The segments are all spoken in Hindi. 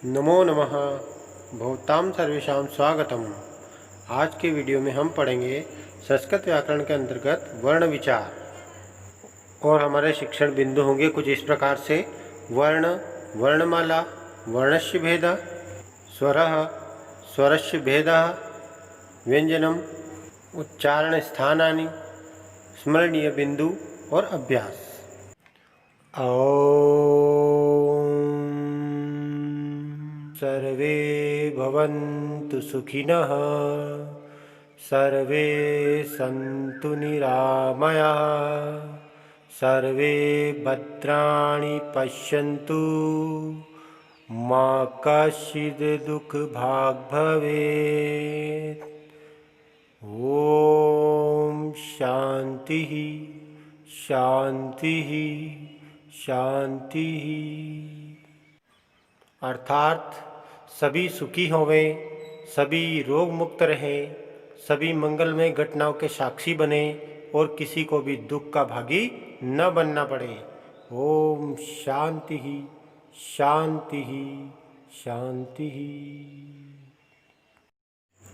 नमो नमः। भवतां सर्वेषां स्वागतम। आज के वीडियो में हम पढ़ेंगे संस्कृत व्याकरण के अंतर्गत वर्ण विचार और हमारे शिक्षण बिंदु होंगे कुछ इस प्रकार से। वर्ण, वर्णमाला, वर्णस्य भेदः, स्वरः, स्वरस्य भेदः, व्यंजनम, उच्चारण स्थानानि, स्मरणीय बिंदु और अभ्यास। सर्वे भवन्तु सुखिनः, सर्वे सन्तु निरामयाः, सर्वे भद्राणि पश्यन्तु, मा कश्चित् दुःखभाग् भवेत्। ओम शांति शांति शांति। अर्थात सभी सुखी होवें, सभी रोग मुक्त रहें, सभी मंगलमय घटनाओं के साक्षी बने और किसी को भी दुख का भागी न बनना पड़े। ओम शांति शांति शांति।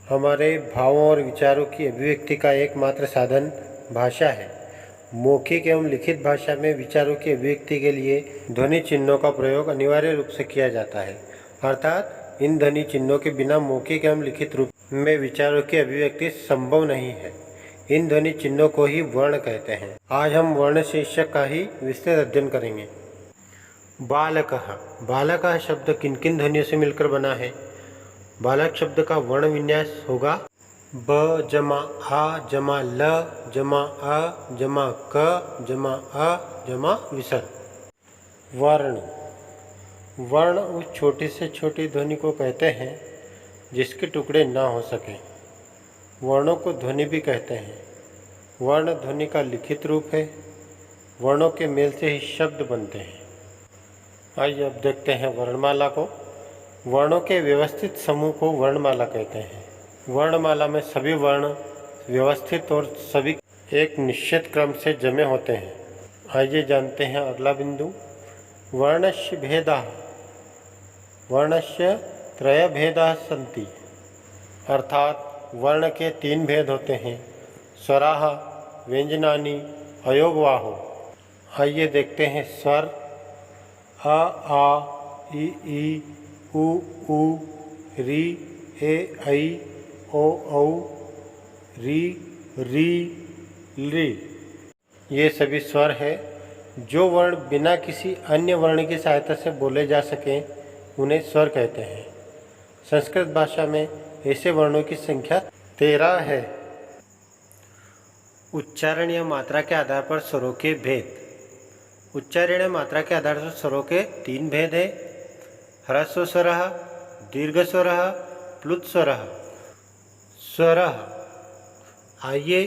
हमारे भावों और विचारों की अभिव्यक्ति का एकमात्र साधन भाषा है। मौखिक एवं लिखित भाषा में विचारों की अभिव्यक्ति के लिए ध्वनि चिन्हों का प्रयोग अनिवार्य रूप से किया जाता है। अर्थात इन ध्वनि चिन्हों के बिना मौखिक एवं लिखित रूप में विचारों की अभिव्यक्ति संभव नहीं है। इन ध्वनि चिन्हों को ही वर्ण कहते हैं। आज हम वर्ण शीर्षक का ही विस्तृत अध्ययन करेंगे। बालकः। बालकः शब्द किन किन ध्वनियों से मिलकर बना है? बालक शब्द का वर्ण विन्यास होगा ब जमा आ जमा ल जमा अ जमा क जमा अ जमा विसर्ग। वर्ण। वर्ण उस छोटी से छोटी ध्वनि को कहते हैं जिसके टुकड़े ना हो सके। वर्णों को ध्वनि भी कहते हैं। वर्ण ध्वनि का लिखित रूप है। वर्णों के मेल से ही शब्द बनते हैं। आइए अब देखते हैं वर्णमाला को। वर्णों के व्यवस्थित समूह को वर्णमाला कहते हैं। वर्णमाला में सभी वर्ण व्यवस्थित और सभी एक निश्चित क्रम से जमे होते हैं। आइए जानते हैं अगला बिंदु। वर्णस्य भेदाः। वर्णस्य त्रय भेदाः सन्ति। अर्थात वर्ण के 3 भेद होते हैं। स्वराः, व्यंजनानि, अयोगवाहो। आइए देखते हैं स्वर। अ आ इ ई उ ऊ री ए ऐ ओ औ री री ली। ये सभी स्वर है। जो वर्ण बिना किसी अन्य वर्ण की सहायता से बोले जा सकें उन्हें स्वर कहते हैं। संस्कृत भाषा में ऐसे वर्णों की संख्या 13 है। उच्चारण या मात्रा के आधार पर स्वरों के भेद। उच्चारण या मात्रा के आधार पर स्वरों के 3 भेद है। ह्रस्व स्वरः, दीर्घ स्वरः, प्लुत स्वरः। स्वरः। आइए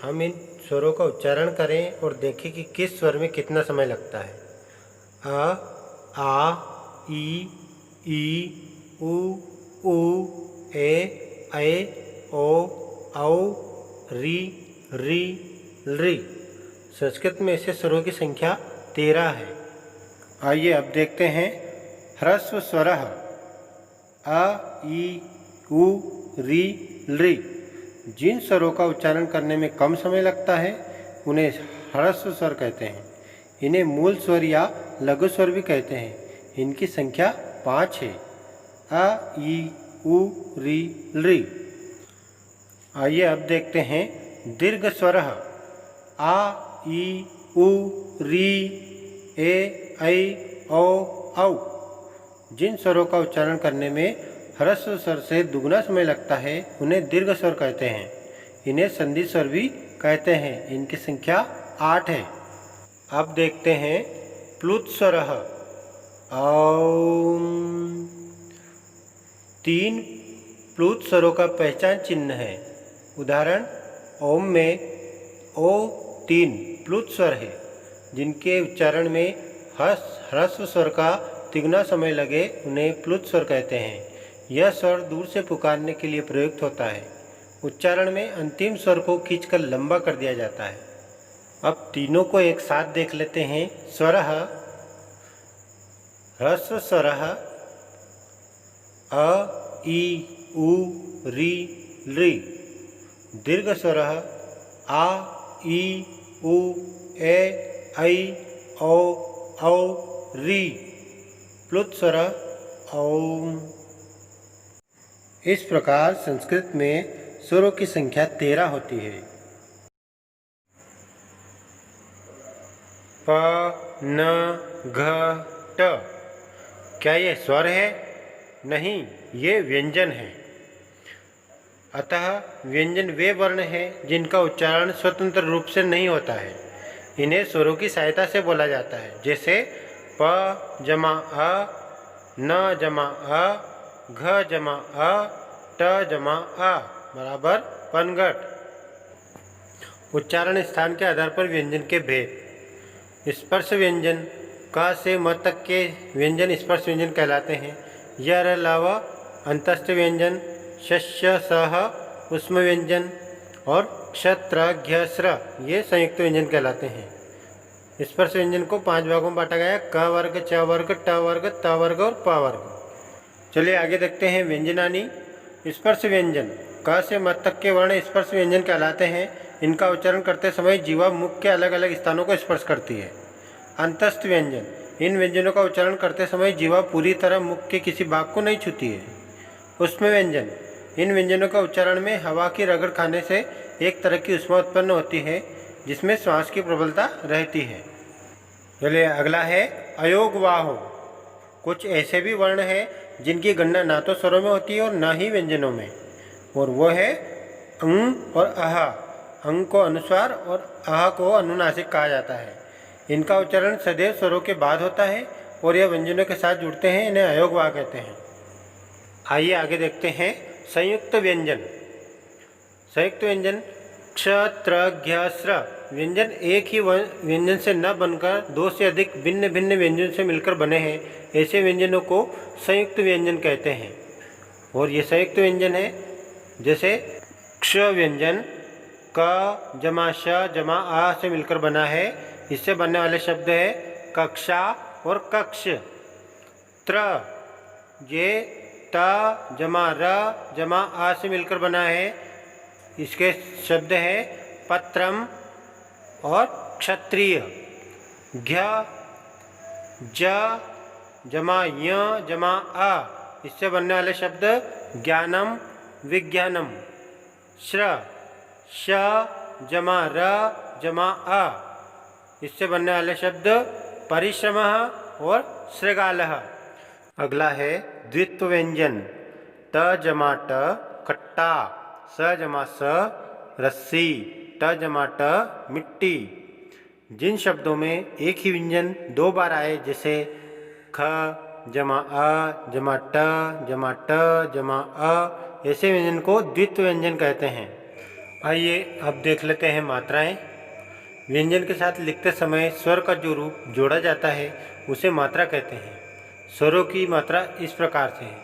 हम इन स्वरों का उच्चारण करें और देखें कि किस स्वर में कितना समय लगता है। अ आ ई उ ऊ ए ओ औ री री री। संस्कृत में ऐसे स्वरों की संख्या 13 है। आइए अब देखते हैं ह्रस्व स्वरः। अ ई उ री ली। जिन स्वरों का उच्चारण करने में कम समय लगता है उन्हें ह्रस्व स्वर कहते हैं। इन्हें मूल स्वर या लघु स्वर भी कहते हैं। इनकी संख्या 5 है। अ ई उ री ली। आइए अब देखते हैं दीर्घ स्वरः। आ ई उ री ए ऐ ओ औ। जिन स्वरों का उच्चारण करने में ह्रस्व स्वर से दुगना समय लगता है उन्हें दीर्घ स्वर कहते हैं। इन्हें संधि स्वर भी कहते हैं। इनकी संख्या 8 है। अब देखते हैं प्लुत स्वरः। औम। 3 प्लुत स्वरों का पहचान चिन्ह है। उदाहरण ओम में ओ 3 प्लुत स्वर है। जिनके उच्चारण में ह्रस्व स्वर का तिगुना समय लगे उन्हें प्लुत स्वर कहते हैं। यह स्वर दूर से पुकारने के लिए प्रयुक्त होता है। उच्चारण में अंतिम स्वर को खींचकर लंबा कर दिया जाता है। अब तीनों को एक साथ देख लेते हैं। स्वरः, ह्रस्व स्वरः, अ ई उ री ली। दीर्घ स्वर आ ई उ ए ऐ ओ औ री। प्लुत स्वर औम। इस प्रकार संस्कृत में स्वरों की संख्या 13 होती है। प न घ ट। क्या ये स्वर है? नहीं, ये व्यंजन है। अतः व्यंजन वे वर्ण हैं जिनका उच्चारण स्वतंत्र रूप से नहीं होता है। इन्हें स्वरों की सहायता से बोला जाता है, जैसे प जमा अ, न जमा अ, घ जमा अ, ट जमा अ बराबर पनघट। उच्चारण स्थान के आधार पर व्यंजन के भेद। स्पर्श व्यंजन क से म तक के व्यंजन स्पर्श व्यंजन कहलाते हैं। यह अलावा अंतस्थ व्यंजन शस्य सह उष्म व्यंजन और क्षत्र घ्य स्र ये संयुक्त व्यंजन कहलाते हैं। स्पर्श व्यंजन को 5 भागों में बांटा गया है, क वर्ग, च वर्ग, ट वर्ग, त वर्ग और प वर्ग। चलिए आगे देखते हैं व्यंजनानी। स्पर्श व्यंजन क से म तक के वर्ण स्पर्श व्यंजन कहलाते हैं। इनका उच्चारण करते समय जीवा मुख के अलग अलग स्थानों को स्पर्श करती है। अंतस्थ व्यंजन इन व्यंजनों का उच्चारण करते समय जीवा पूरी तरह मुख के किसी भाग को नहीं छूती है। उष्म व्यंजन इन व्यंजनों का उच्चारण में हवा की रगड़ खाने से एक तरह की ऊष्मा उत्पन्न होती है, जिसमें श्वास की प्रबलता रहती है। चलिए अगला है अयोगवाहो। कुछ ऐसे भी वर्ण हैं जिनकी गणना ना तो स्वरों में होती है और ना ही व्यंजनों में, और वो है अंग और अह। अंग को अनुस्वार और अह को अनुनासिक कहा जाता है। इनका उच्चारण सदैव स्वरों के बाद होता है और यह व्यंजनों के साथ जुड़ते हैं। इन्हें अयोगवाह कहते हैं। आइए आगे देखते हैं संयुक्त व्यंजन। संयुक्त व्यंजन क्ष त्र घ्य स्र व्यंजन एक ही व्यंजन से न बनकर 2 से अधिक भिन्न भिन्न व्यंजन से मिलकर बने हैं। ऐसे व्यंजनों को संयुक्त व्यंजन कहते हैं। और ये संयुक्त व्यंजन है जैसे क्ष व्यंजन क जमा श जमा आ से मिलकर बना है। इससे बनने वाले शब्द है कक्षा और कक्ष। त्र ये ट जमा र जमा आ से मिलकर बना है। इसके शब्द है पत्रम और क्षत्रिय। घ्य ज जमा य जमा आ इससे बनने वाले शब्द ज्ञानम विज्ञानम। श्र श जमा र जमा आ इससे बनने वाले शब्द परिश्रम और श्रृगालः। अगला है द्वित्व व्यंजन ट जमा ट कट्टा, स जमा स रस्सी, ट जमा ट मिट्टी। जिन शब्दों में एक ही व्यंजन 2 बार आए, जैसे ख जमा अ जमा ट जमा ट जमा अ, ऐसे व्यंजन को द्वित्व व्यंजन कहते हैं। आइए अब देख लेते हैं मात्राएं। व्यंजन के साथ लिखते समय स्वर का जो रूप जोड़ा जाता है उसे मात्रा कहते हैं। स्वरों की मात्रा इस प्रकार से है।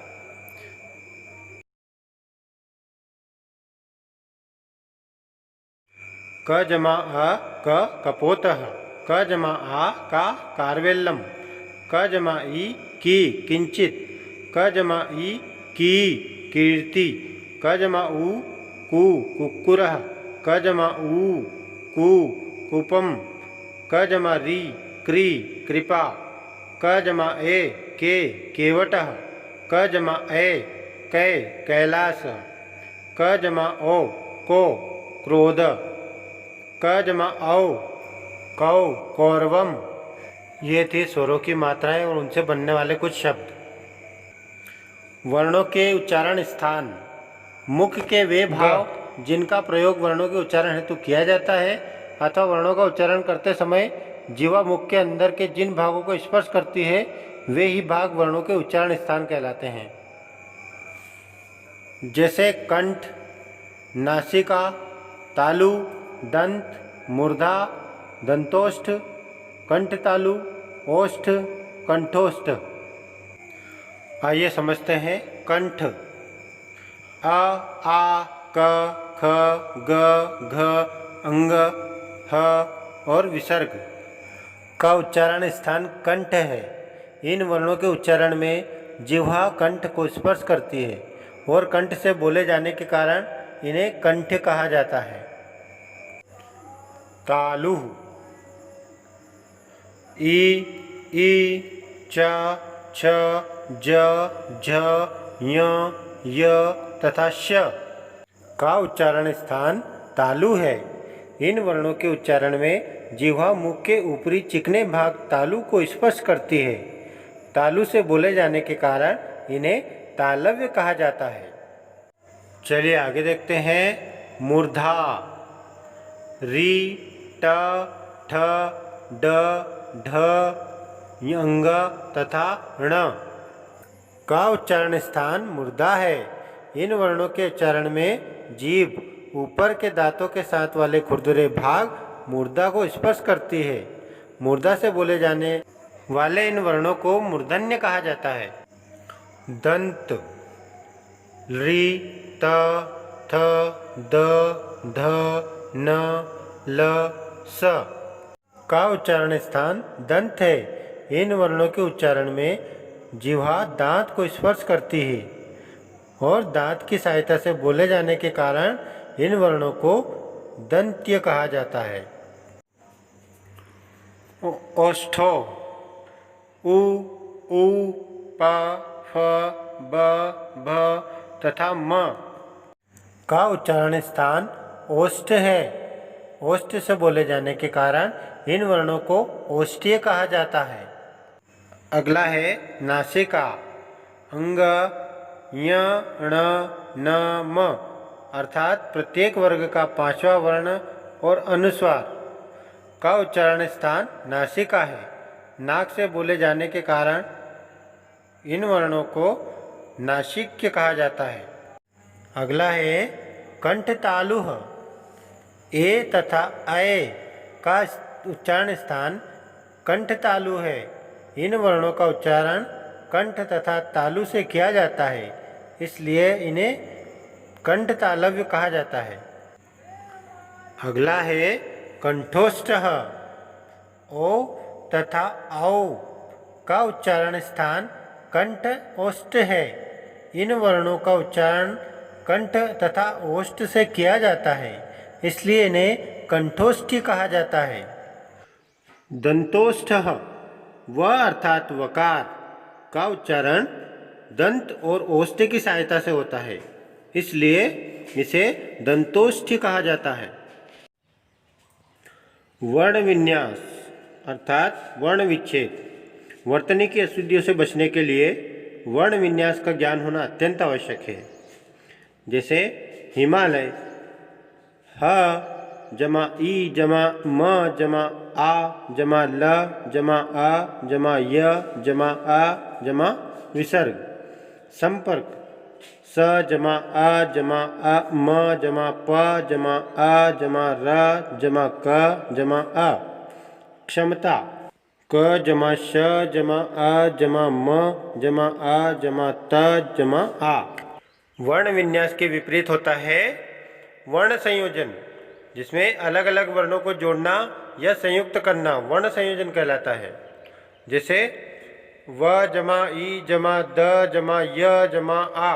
क जमा अ क कपोतः, क जमा आ का कारवेल्लम, क जमा ई की किंचित, क जमा ई की कीर्ति, क जमा उ कु कुक्कुरः, क जमा उ कु कूपम, क जमा री क्री कृपा, क जमा ए के केवटः, क जमा ए कै कैलास, क जमा ओ को क्रोध, क जमा औ कौ कौरवम। ये थे स्वरों की मात्राएं और उनसे बनने वाले कुछ शब्द। वर्णों के उच्चारण स्थान। मुख के वे भाव जिनका प्रयोग वर्णों के उच्चारण हेतु किया जाता है अथवा वर्णों का उच्चारण करते समय जीवा मुख के अंदर के जिन भागों को स्पर्श करती है वे ही भाग वर्णों के उच्चारण स्थान कहलाते हैं। जैसे कंठ, नासिका, तालु, दंत, मूर्धा, दंतोष्ठ, कंठतालु, ओष्ठ, कंठोष्ठ। आइए समझते हैं कंठ। अ आ क ख ग घ अंग ह और विसर्ग का उच्चारण स्थान कंठ है। इन वर्णों के उच्चारण में जिह्वा कंठ को स्पर्श करती है और कंठ से बोले जाने के कारण इन्हें कंठ कहा जाता है। तालु ई, ई, च, छ, ज, झ, य, य तथा श का उच्चारण स्थान तालु है। इन वर्णों के उच्चारण में जिह्वा मुख के ऊपरी चिकने भाग तालु को स्पर्श करती है। तालु से बोले जाने के कारण इन्हें तालव्य कहा जाता है। चलिए आगे देखते हैं। मूर्धा री, ट, ठ, ड, ढ, अंग तथा ण का उच्चारण स्थान मूर्धा है। इन वर्णों के उच्चारण में जीभ ऊपर के दांतों के साथ वाले खुरदुरे भाग मूर्धा को स्पर्श करती है। मूर्धा से बोले जाने वाले इन वर्णों को मूर्धन्य कहा जाता है। दंत री, त, थ, द, ध, न, ल, स का उच्चारण स्थान दंत है। इन वर्णों के उच्चारण में जिह्वा दांत को स्पर्श करती है और दांत की सहायता से बोले जाने के कारण इन वर्णों को दंत्य कहा जाता है। ओष्ठो उ, ऊ, प, फ, ब, भ तथा म का उच्चारण स्थान ओष्ठ है। ओष्ठ से बोले जाने के कारण इन वर्णों को ओष्ठीय कहा जाता है। अगला है नासिका। अंग य, ण, न, म अर्थात प्रत्येक वर्ग का पांचवा वर्ण और अनुस्वार का उच्चारण स्थान नासिका है। नाक से बोले जाने के कारण इन वर्णों को नासिक्य कहा जाता है। अगला है कंठ तालु। ए तथा अय का उच्चारण स्थान कंठ तालु है। इन वर्णों का उच्चारण कंठ तथा तालु से किया जाता है, इसलिए इन्हें कंठ तालव्य कहा जाता है। अगला है कंठोष्ठ। ओ तथा औ का उच्चारण स्थान कंठ ओष्ठ है। इन वर्णों का उच्चारण कंठ तथा ओष्ठ से किया जाता है, इसलिए इन्हें कंठोष्ठी कहा जाता है। दंतोष्ठ व अर्थात वकार का उच्चारण दंत और ओष्ठ की सहायता से होता है, इसलिए इसे दंतोष्ठी कहा जाता है। वर्ण विन्यास अर्थात वर्ण विच्छेद। वर्तनी की अशुद्धियों से बचने के लिए वर्ण विन्यास का ज्ञान होना अत्यंत आवश्यक है। जैसे हिमालय ह जमा ई जमा म जमा आ जमा ल जमा आ जमा य जमा आ जमा विसर्ग। संपर्क स जमा आ जमा आ म जमा प जमा आ जमा र जमा क जमा आ। क्षमता क जमा श जमा आ जमा म जमा आ जमा त जमा आ। वर्ण विन्यास के विपरीत होता है वर्ण संयोजन, जिसमें अलग अलग वर्णों को जोड़ना या संयुक्त करना वर्ण संयोजन कहलाता है। जैसे व जमा ई जमा द जमा य जमा आ,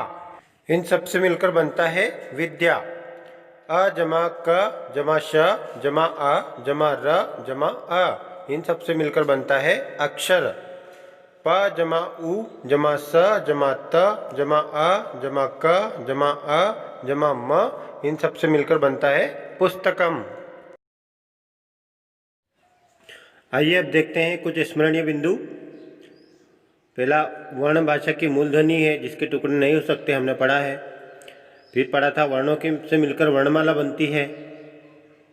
इन सब से मिलकर बनता है विद्या। अ जमा क जमा श जमा आ जमा र जमा आ, इन सब से मिलकर बनता है अक्षर। प जमा उ जमा स जमा त जमा आ जमा क जमा अ जमा म, इन सब से मिलकर बनता है पुस्तकम। आइए अब देखते हैं कुछ स्मरणीय बिंदु। पहला वर्ण भाषा की मूल ध्वनि है, जिसके टुकड़े नहीं हो सकते, हमने पढ़ा है। फिर पढ़ा था वर्णों के से मिलकर वर्णमाला बनती है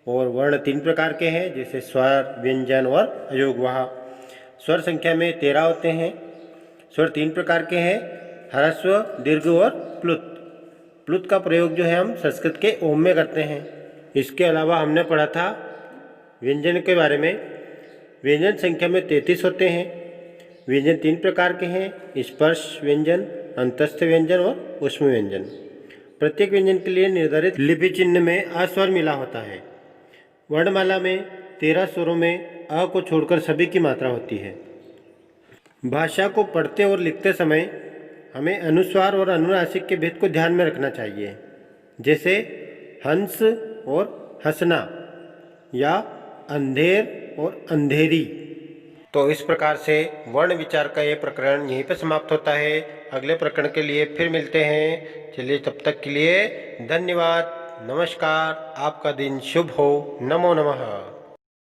और वर्ण 3 प्रकार के हैं, जैसे स्वर, व्यंजन और अयोगवाह। स्वर संख्या में 13 होते हैं। स्वर 3 प्रकार के हैं, ह्रस्व, दीर्घ और प्लुत। प्लुत का प्रयोग जो है हम संस्कृत के ओम में करते हैं। इसके अलावा हमने पढ़ा था व्यंजन के बारे में। व्यंजन संख्या में 33 होते हैं। व्यंजन 3 प्रकार के हैं, स्पर्श व्यंजन, अंतस्थ व्यंजन और ऊष्म व्यंजन। प्रत्येक व्यंजन के लिए निर्धारित लिपि चिन्ह में अस्वर मिला होता है। वर्णमाला में 13 स्वरों में अ को छोड़कर सभी की मात्रा होती है। भाषा को पढ़ते और लिखते समय हमें अनुस्वार और अनुनासिक के भेद को ध्यान में रखना चाहिए, जैसे हंस और हंसना या अंधेर और अंधेरी। तो इस प्रकार से वर्ण विचार का ये प्रकरण यहीं पर समाप्त होता है। अगले प्रकरण के लिए फिर मिलते हैं। चलिए तब तक के लिए धन्यवाद, नमस्कार, आपका दिन शुभ हो। नमो नमः।